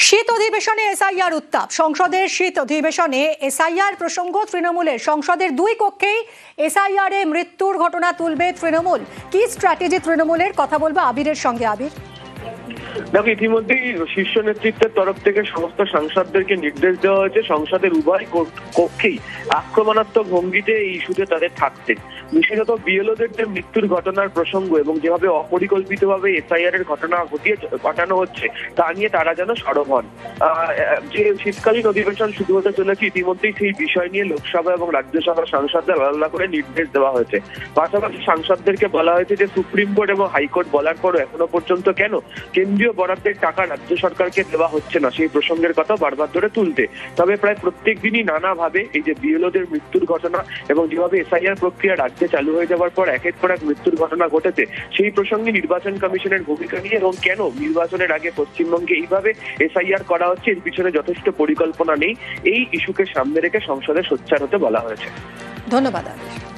শীত অধিবেশনে এসআইআর উত্তাপ। সংসদের শীত অধিবেশনে এসআইআর প্রসঙ্গ তৃণমূলের। সংসদের দুই কক্ষেই এসআইআর এ মৃত্যুর ঘটনা তুলবে তৃণমূল। কি স্ট্র্যাটেজি তৃণমূলের, কথা বলবো আবিরের সঙ্গে। আবির, দেখো, ইতিমধ্যেই শীর্ষ নেতৃত্বের তরফ থেকে সমস্ত সাংসদদেরকে নির্দেশ দেওয়া হয়েছে সংসদের উভয় কক্ষেই আক্রমণাত্মক ভঙ্গিতে এই ইস্যুতে তাদের থাকতে। বিশেষত বিএলওদের যে মৃত্যুর ঘটনার প্রসঙ্গ এবং যেভাবে অপরিকল্পিতভাবে এসআইআর এর ঘটনা ঘটানো হচ্ছে তা নিয়ে তারা যেন সরব হন। যে শীতকালীন অধিবেশন শুরু হতে চলেছে, ইতিমধ্যেই সেই বিষয় নিয়ে লোকসভা এবং রাজ্যসভার সাংসদদের আলাদা করে নির্দেশ দেওয়া হয়েছে। পাশাপাশি সাংসদদেরকে বলা হয়েছে যে সুপ্রিম কোর্ট এবং হাইকোর্ট বলার পরও এখনো পর্যন্ত কেন কেন্দ্রীয় বরাদ্দের টাকা রাজ্য সরকারকে দেওয়া হচ্ছে না সেই প্রসঙ্গের কথা বারবার ধরে তুলতে। তবে প্রায় প্রত্যেক দিনই নানাভাবে এই যে বিএলওদের মৃত্যুর ঘটনা এবং যেভাবে এসআইআর প্রক্রিয়া রাজ্যে চালু হয়ে যাওয়ার পর একের পর এক মৃত্যুর ঘটনা ঘটেছে, সেই প্রসঙ্গে নির্বাচন কমিশনের ভূমিকা নিয়ে এবং কেন নির্বাচনের আগে পশ্চিমবঙ্গে এইভাবে এসআইআর করা হচ্ছে এর পিছনে যথেষ্ট পরিকল্পনা নেই, এই ইস্যুকে সামনে রেখে সংসদে সোচ্চার হতে বলা হয়েছে। ধন্যবাদ আবির।